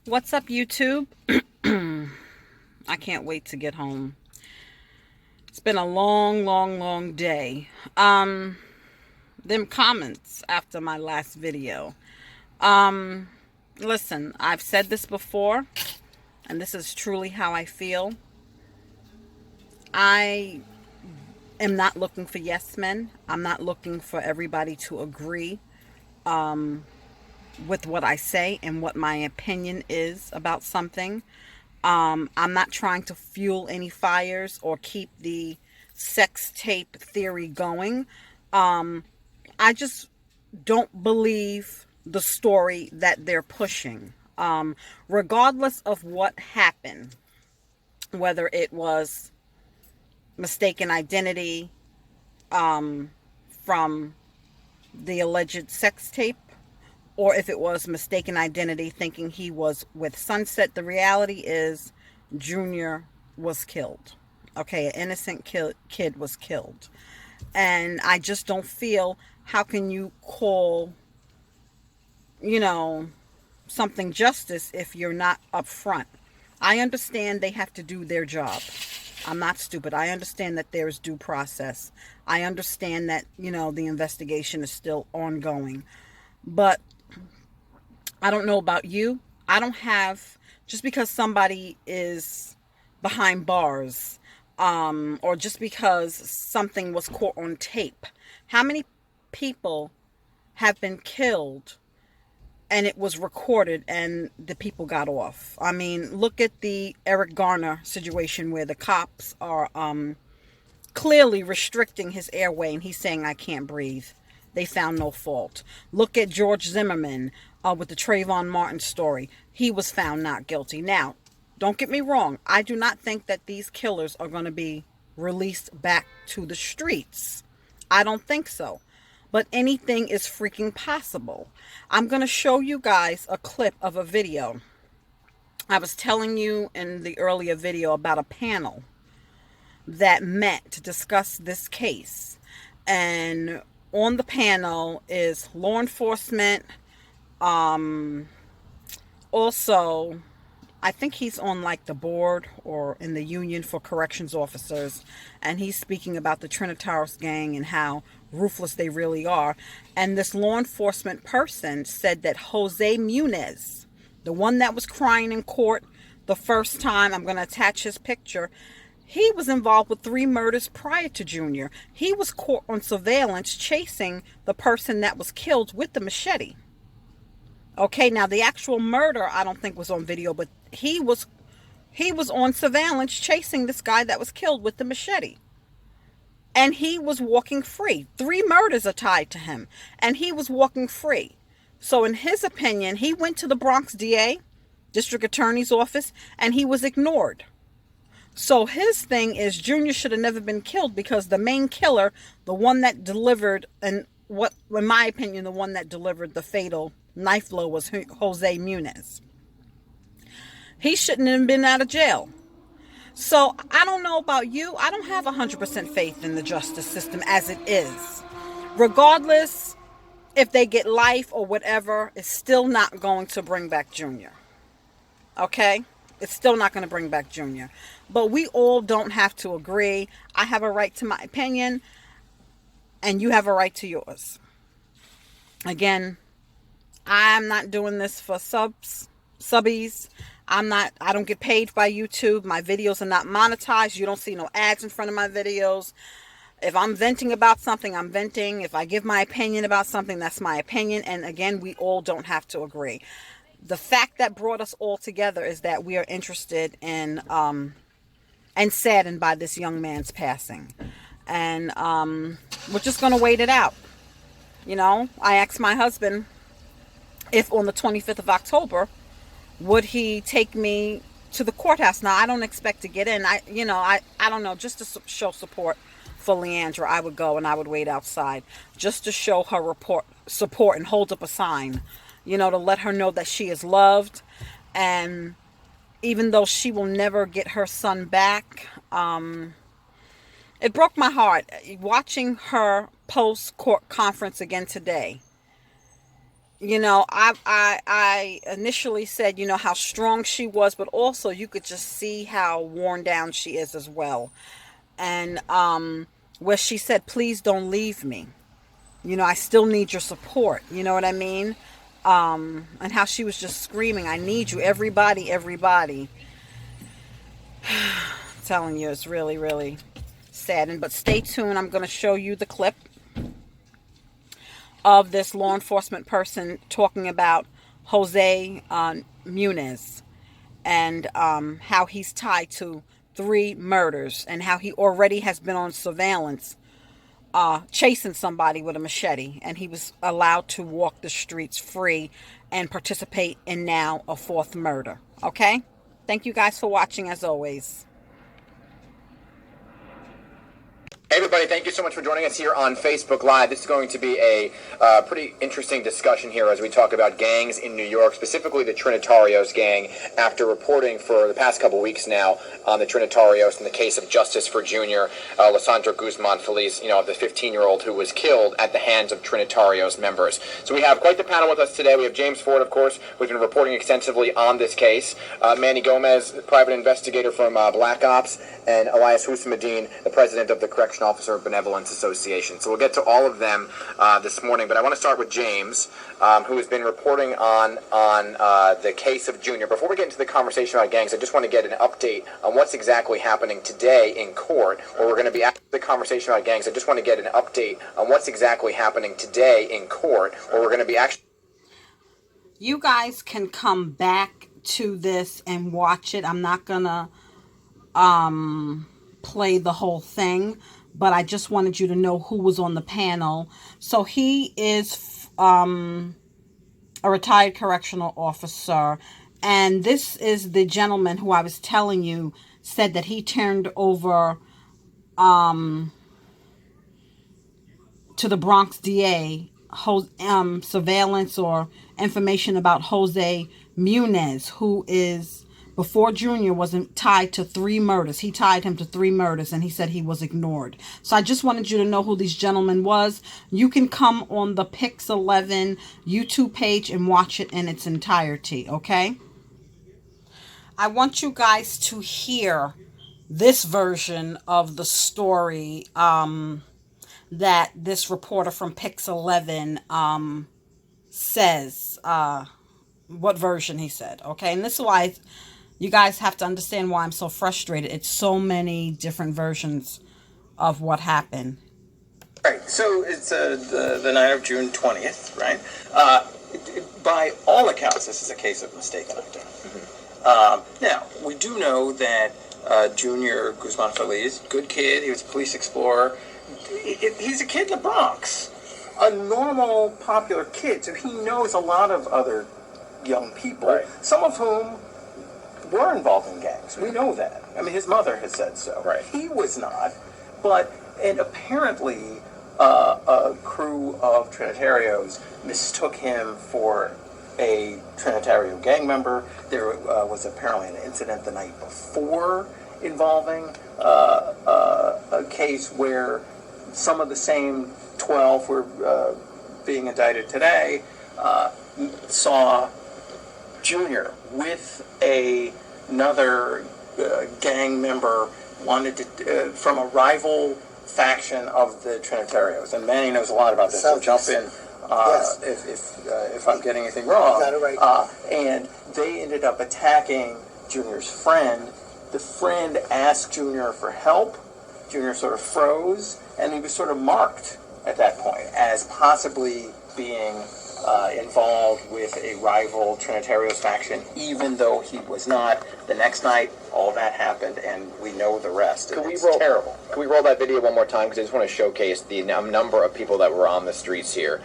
What's up, YouTube? I can't wait to get home. It's been a long day. Them comments after my last video. Um, Listen, I've said this before, and this is truly how I feel. I am not looking for yes men. I'm not looking for everybody to agree with what I say and what my opinion is about something. I'm not trying to fuel any fires or keep the sex tape theory going. I just don't believe the story that they're pushing. Regardless of what happened, whether it was mistaken identity from the alleged sex tape, or if it was mistaken identity thinking he was with Sunset, the reality is Junior was killed. Okay, an innocent kid was killed. And I just don't feel, how can you call, you know, something justice if you're not upfront? I understand they have to do their job. I'm not stupid. I understand that there's due process. I understand that, the investigation is still ongoing. But I don't know about you. I don't have, just because somebody is behind bars, or just because something was caught on tape. How many people have been killed and it was recorded and the people got off? I mean, look at the Eric Garner situation where the cops are clearly restricting his airway and he's saying, I can't breathe. They found no fault. Look at George Zimmerman with the Trayvon Martin story. He was found not guilty. Now, don't get me wrong. I do not think that these killers are going to be released back to the streets. I don't think so. But anything is freaking possible. I'm going to show you guys a clip of a video. I was telling you in the earlier video about a panel that met to discuss this case. And on the panel is law enforcement. Also, I think he's on like the board or in the union for corrections officers. And he's speaking about the Trinitaris gang and how ruthless they really are. And this law enforcement person said that Jose Muniz, the one that was crying in court the first time, I'm going to attach his picture, he was involved with 3 murders prior to Junior. He was caught on surveillance chasing the person that was killed with the machete. Okay, now the actual murder I don't think was on video, but he was on surveillance chasing this guy that was killed with the machete. And he was walking free. 3 murders are tied to him, and he was walking free. So in his opinion, he went to the Bronx DA, district attorney's office, and he was ignored. So his thing is Junior should have never been killed because the main killer, the one that delivered, and what, in my opinion, the one that delivered the fatal knife blow was Jose Muniz. He shouldn't have been out of jail. So I don't know about you. I don't have 100% faith in the justice system as it is. Regardless if they get life or whatever, it's still not going to bring back Junior. Okay? It's still not going to bring back Junior. But we all don't have to agree. I have a right to my opinion, and you have a right to yours. Again, I'm not doing this for subbies. I don't get paid by YouTube. My videos are not monetized. You don't see no ads in front of my videos. If I'm venting about something, I'm venting. If I give my opinion about something, that's my opinion. And again, we all don't have to agree. The fact that brought us all together is that we are interested in and saddened by this young man's passing. And we're just going to wait it out. I asked my husband if on the 25th of October, would he take me to the courthouse? Now, I don't expect to get in. I don't know, just to show support for Leandra, I would go and I would wait outside just to show her support and hold up a sign, to let her know that she is loved. And even though she will never get her son back, it broke my heart watching her post-court conference again today. You know, I initially said, you know, how strong she was, but also you could just see how worn down she is as well. And where she said, please don't leave me. You know, I still need your support. You know what I mean? And how she was just screaming, I need you, everybody, everybody. I'm telling you, it's really, really sad. But stay tuned. I'm going to show you the clip of this law enforcement person talking about Jose Muniz, and how he's tied to 3 murders, and how he already has been on surveillance chasing somebody with a machete, and he was allowed to walk the streets free and participate in now a 4th murder. Okay? Thank you guys for watching as always. Hey everybody, thank you so much for joining us here on Facebook Live. This is going to be a pretty interesting discussion here as we talk about gangs in New York, specifically the Trinitarios gang, after reporting for the past couple weeks now on the Trinitarios in the case of Justice for Junior, Lisandro Guzman Feliz, you know, the 15-year-old who was killed at the hands of Trinitarios members. So we have quite the panel with us today. We have James Ford, of course, who's been reporting extensively on this case, Manny Gomez, private investigator from Black Ops, and Elias Hussein, the president of the Correctional Officer Benevolence Association. So we'll get to all of them this morning, but I want to start with James, who has been reporting on the case of Junior. Before we get into the conversation about gangs, I just want to get an update on what's exactly happening today in court, or we're going to be after the conversation about gangs. I just want to get an update on what's exactly happening today in court, or we're going to be actually... You guys can come back to this and watch it. I'm not going to play the whole thing, but I just wanted you to know who was on the panel. So he is a retired correctional officer, and this is the gentleman who I was telling you said that he turned over to the Bronx DA surveillance or information about Jose Muniz, who is, before Junior, wasn't tied to 3 murders. He tied him to 3 murders, and he said he was ignored. So I just wanted you to know who these gentlemen was. You can come on the Pix 11 YouTube page and watch it in its entirety, okay? I want you guys to hear this version of the story that this reporter from Pix 11 says, what version he said, okay? And this is why you guys have to understand why I'm so frustrated. It's so many different versions of what happened. Right, so it's the night of June 20th, right? By all accounts, this is a case of mistaken identity. Now, we do know that Junior Guzman Feliz, good kid, he was a police explorer. He's a kid in the Bronx, a normal, popular kid, so he knows a lot of other young people, right, some of whom were involved in gangs. We know that. I mean, his mother has said so. Right. He was not, and apparently a crew of Trinitarios mistook him for a Trinitario gang member. There was apparently an incident the night before involving a case where some of the same 12 were being indicted today, saw Junior with another gang member wanted to from a rival faction of the Trinitarios. And Manny knows a lot about this, so jump in if I'm getting anything wrong. You got it right. And they ended up attacking Junior's friend. The friend asked Junior for help. Junior sort of froze, and he was sort of marked at that point as possibly being involved with a rival Trinitarios faction, even though he was not. The next night, all that happened, and we know the rest. It's terrible. Can we roll that video one more time? Because I just want to showcase the number of people that were on the streets here.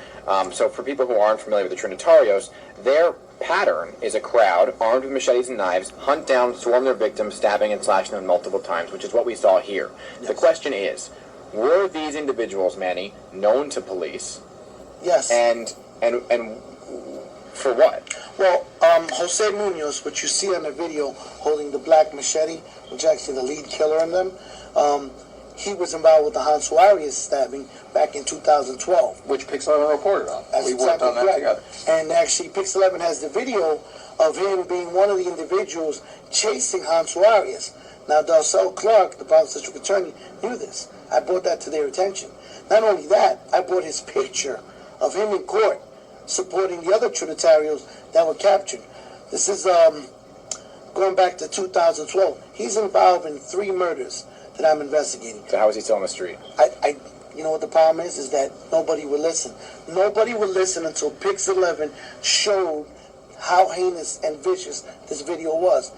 So for people who aren't familiar with the Trinitarios, their pattern is a crowd armed with machetes and knives, hunt down, swarm their victims, stabbing and slashing them multiple times, which is what we saw here. Yes. The question is, were these individuals, Manny, known to police? Yes. And for what? Well, Jose Munoz, which you see on the video holding the black machete, which is actually the lead killer in them, he was involved with the Hansel Arias stabbing back in 2012. Which Pixel reported on. That's We worked exactly on that correct. together. And actually, Pix 11 has the video of him being one of the individuals chasing Hansel Arias. Now, Darcel Clark, the Bronx District Attorney, knew this. I brought that to their attention. Not only that, I brought his picture of him in court supporting the other Trinitarios that were captured. This is going back to 2012. He's involved in 3 murders that I'm investigating. So how is he still on the street? You know what the problem is that nobody would listen. Nobody would listen until Pix 11 showed how heinous and vicious this video was.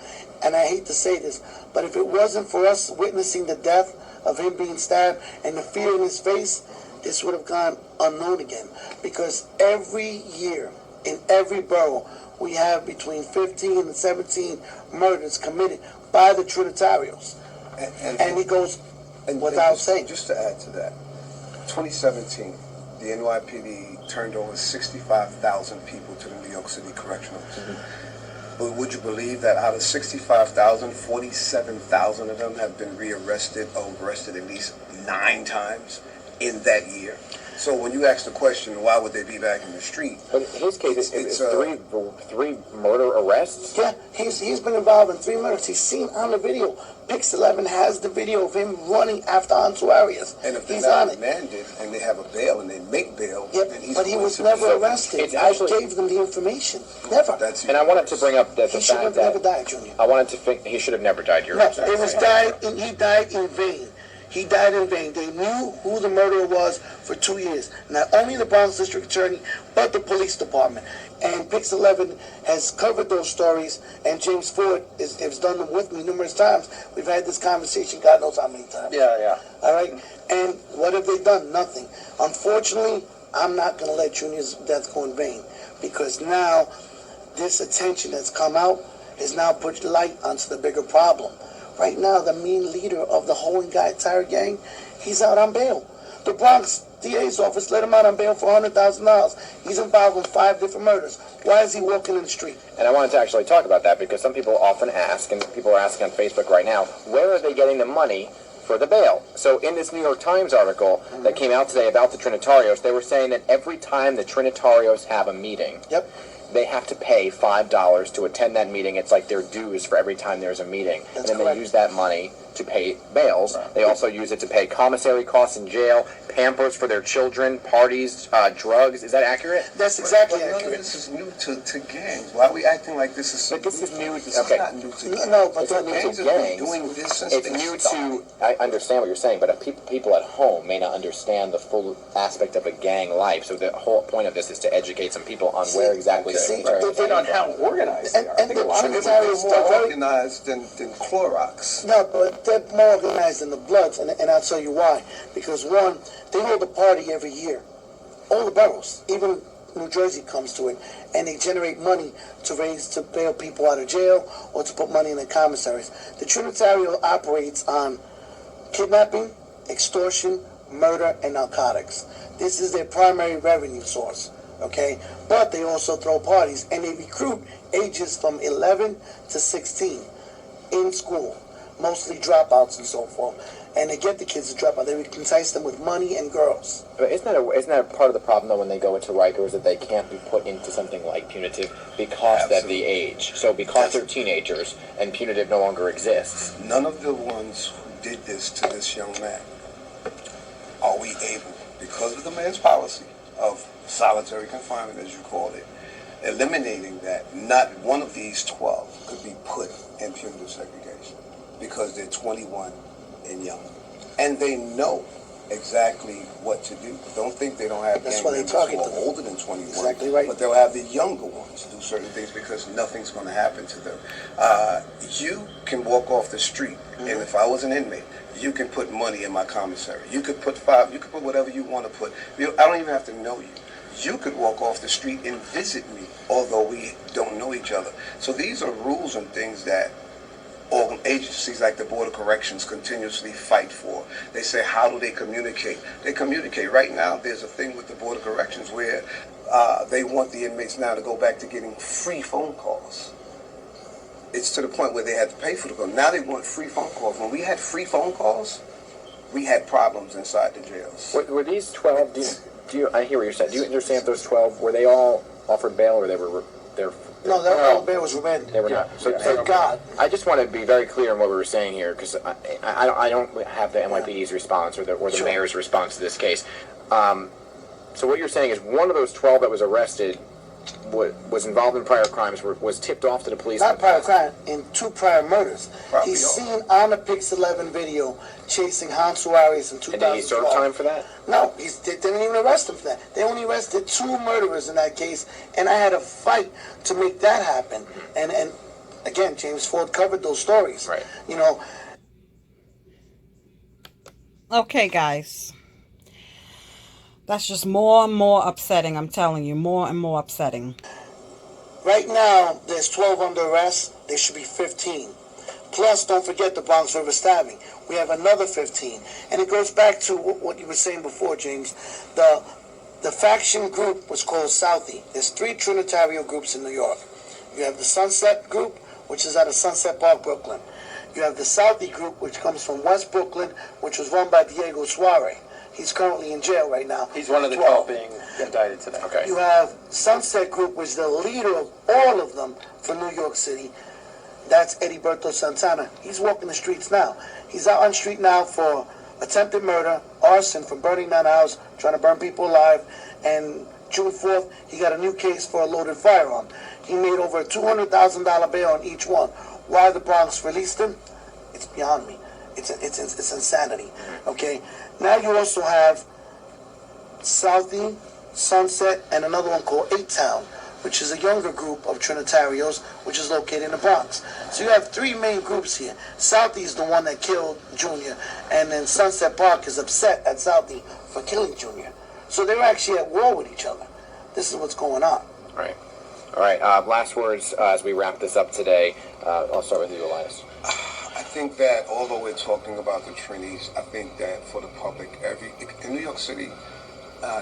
And I hate to say this, but if it wasn't for us witnessing the death of him being stabbed and the fear in his face, this would have gone unknown again. Because every year, in every borough, we have between 15 and 17 murders committed by the Trinitarios. And it goes without saying. Just to add to that, 2017, the NYPD turned over 65,000 people to the New York City Correctional. But would you believe that out of 65,000, 47,000 of them have been rearrested or arrested at least 9 times in that year? So when you ask the question, why would they be back in the street? But in his case, it's It's, three murder arrests. Yeah, he's been involved in 3 murders. He's seen on the video. Pix 11 has the video of him running after Hansel Arias. And if they're He's on not it. remanded and they have a bail and they make bail, Yep, then he's but he going was to never be- arrested. It's I actually- gave them the information. Never. That's And I wanted to bring up the He should fact have that never died, Junior. I wanted to think he should have never died. You're No, exactly it was right. he died in vain. He died in vain. They knew who the murderer was for 2 years. Not only the Bronx District Attorney, but the police department. And Pix 11 has covered those stories, and James Ford has done them with me numerous times. We've had this conversation, God knows how many times. Yeah. All right? And what have they done? Nothing. Unfortunately, I'm not going to let Junior's death go in vain, because now this attention that's come out has now put light onto the bigger problem. Right now, the main leader of the whole entire gang, he's out on bail. The Bronx DA's office let him out on bail for $100,000. He's involved in 5 different murders. Why is he walking in the street? And I wanted to actually talk about that because some people often ask, and people are asking on Facebook right now, where are they getting the money for the bail? So in this New York Times article that came out today about the Trinitarios, they were saying that every time the Trinitarios have a meeting, Yep. they have to pay $5 to attend that meeting. It's like their dues for every time there's a meeting. That's and then correct. they use that money to pay bails. Right. They also use it to pay commissary costs in jail, Pampers for their children, parties, drugs. Is that accurate? That's exactly But none of accurate. this is new to gangs. Why are we acting like this is so But this is new- This okay. is not new to gangs. No, but It's not new to gangs have been gangs. doing this since It's they new started. to, I understand what you're saying, but people at home may not understand the full aspect of a gang life. So the whole point of this is to educate some people on where exactly see, the Trinitarios they And on how organized they are. I And think a the lot of people Trinitarians They're are more very organized than Clorox. No, but they're more organized than the Bloods, and I'll tell you why. Because one, they hold a party every year. All the boroughs, even New Jersey comes to it, and they generate money to bail people out of jail or to put money in the commissaries. The Trinitario operates on kidnapping, extortion, murder, and narcotics. This is their primary revenue source, okay? But they also throw parties, and they recruit ages from 11 to 16 in school, mostly dropouts and so forth. And they get the kids to drop out. They entice them with money and girls. But isn't that a part of the problem though when they go into Rikers that they can't be put into something like punitive because of the Absolutely. age? So because they're teenagers and punitive no longer exists. None of the ones who did this to this young man are we able, because of the man's policy of solitary confinement, as you called it, eliminating that, not one of these 12 could be put in punitive segregation because they're 21 and younger. And they know exactly what to do. Don't think they don't have That's gang why they members target who are them. older than 21. Exactly right. But they'll have the younger ones do certain things because nothing's going to happen to them. You can walk off the street, and if I was an inmate, you can put money in my commissary. You could put you could put whatever you want to put. I don't even have to know you. You could walk off the street and visit me, although we don't know each other. So these are rules and things that agencies like the Board of Corrections continuously fight for. They say, how do they communicate? They communicate. Right now, there's a thing with the Board of Corrections where they want the inmates now to go back to getting free phone calls. It's to the point where they had to pay for the call. Now they want free phone calls. When we had free phone calls, we had problems inside the jails. Were these 12? I hear what you're saying. Do you understand if those 12 were they all offered bail, or No, that whole bail was remanded. They were not. So, Thank God. I just want to be very clear on what we were saying here, because I don't have the NYPD's response or the Sure. mayor's response to this case. So what you're saying is one of those 12 that was arrested was involved in prior crimes, was tipped off to the police. Not prior crime, in 2 prior murders. Probably He's all. seen on the Pix 11 video chasing Han Suarez in 2012. And did he serve time for that? No, they didn't even arrest him for that. They only arrested 2 murderers in that case, and I had a fight to make that happen. And again, James Ford covered those stories. Right. You know, Okay, guys. That's just more and more upsetting. I'm telling you, more and more upsetting. right now there's 12 under arrest. There should be 15. Plus, don't forget the Bronx River stabbing. We have another 15. And it goes back to what you were saying before, James. The faction group was called Southie. There's 3 Trinitario groups in New York. You have the Sunset group, which is out of Sunset Park, Brooklyn. You have the Southie group, which comes from West Brooklyn, which was run by Diego Suarez. He's currently in jail right now. He's one of the 12 being indicted today. Okay. You have Sunset Group, which is the leader of all of them for New York City. That's Eddie Berto Santana. He's walking the streets now. He's out on the street now for attempted murder, arson for burning down a house, trying to burn people alive. And June 4th, he got a new case for a loaded firearm. He made over a $200,000 bail on each one. Why the Bronx released him? It's beyond me. It's insanity. Okay. Now you also have Southie, Sunset, and another one called 8-Town, which is a younger group of Trinitarios, which is located in the Bronx. So you have 3 main groups here. Southie is the one that killed Junior, and then Sunset Park is upset at Southie for killing Junior. So they're actually at war with each other. This is what's going on. Right. All right. Last words as we wrap this up today. I'll start with you, Elias. I think that although we're talking about the Trinis, I think that for the public, in New York City,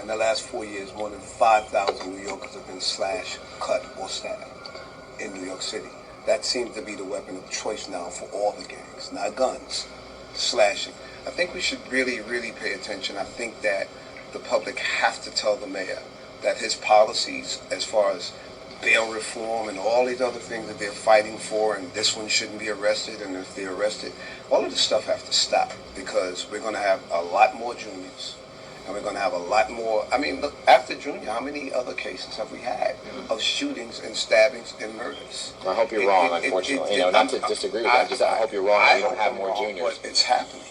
in the last 4 years, more than 5,000 New Yorkers have been slashed, cut, or stabbed in New York City. That seems to be the weapon of choice now for all the gangs, not guns, slashing. I think we should really, really pay attention. I think that the public have to tell the mayor that his policies as far as bail reform and all these other things that they're fighting for, and this one shouldn't be arrested, and if they're arrested, all of this stuff have to stop, because we're going to have a lot more juniors, and we're going to have a lot more. I mean, look, after Junior, how many other cases have we had of shootings and stabbings and murders? I hope you're wrong, unfortunately. Not to disagree with that, I hope you're wrong. We don't have more juniors. But it's happening.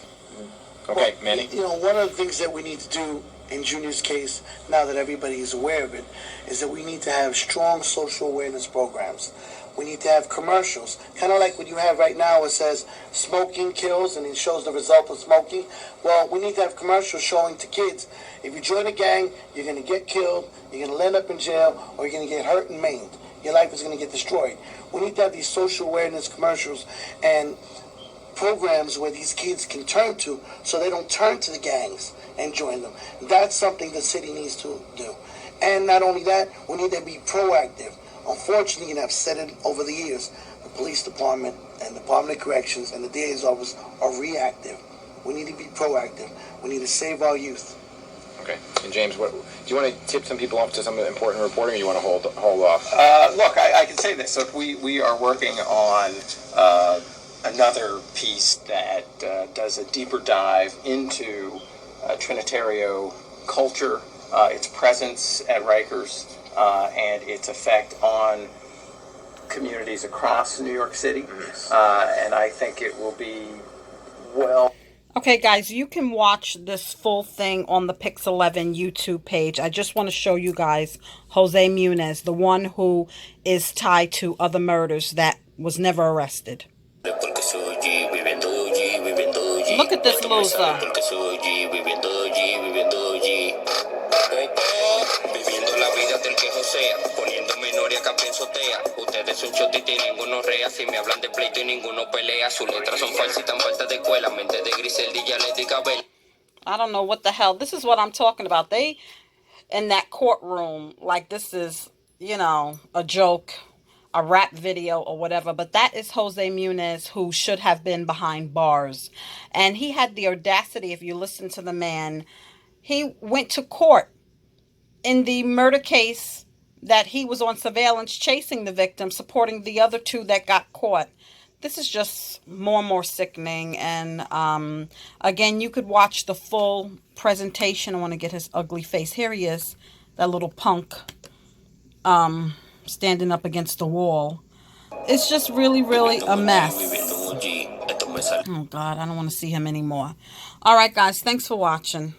Okay, Manny. You know, one of the things that we need to do in Junior's case, now that everybody is aware of it, is that we need to have strong social awareness programs. We need to have commercials, kind of like what you have right now. It says smoking kills, and it shows the result of smoking. Well, we need to have commercials showing to kids, if you join a gang, you're going to get killed, you're going to end up in jail, or you're going to get hurt and maimed. Your life is going to get destroyed. We need to have these social awareness commercials and programs where these kids can turn to, so they don't turn to the gangs and join them. That's something the city needs to do. And not only that, we need to be proactive. Unfortunately, and I've said it over the years, the police department and the Department of Corrections and the DA's office are reactive. We need to be proactive. We need to save our youth. Okay. And James, do you want to tip some people off to some important reporting, or you want to hold off? Look, I can say this. Look, we are working on another piece that does a deeper dive into Trinitario culture, its presence at Rikers, and its effect on communities across New York City. And I think it will be well. Okay, guys, you can watch this full thing on the Pix 11 YouTube page. I just want to show you guys Jose Muniz, the one who is tied to other murders that was never arrested. Look at this loser. Viviendo la vida del que josea, poniendo memoria acá pensotea. Ustedes un shot y tienen gonorrea. Si me hablan de pleito y ninguno pelea. Sus letras son falsas y tan faltas de escuela. Mente de Griseldi ya le di cabello. I don't know what the hell. This is what I'm talking about. They in that courtroom, like this is, you know, a joke. a rap video or whatever, but that is Jose Muniz, who should have been behind bars. And he had the audacity, if you listen to the man, he went to court in the murder case that he was on surveillance chasing the victim, supporting the other two that got caught. This is just more and more sickening. And again, you could watch the full presentation. I want to get his ugly face. Here he is, that little punk standing up against the wall. It's just really, really a mess. Oh, God, I don't want to see him anymore. All right, guys, thanks for watching.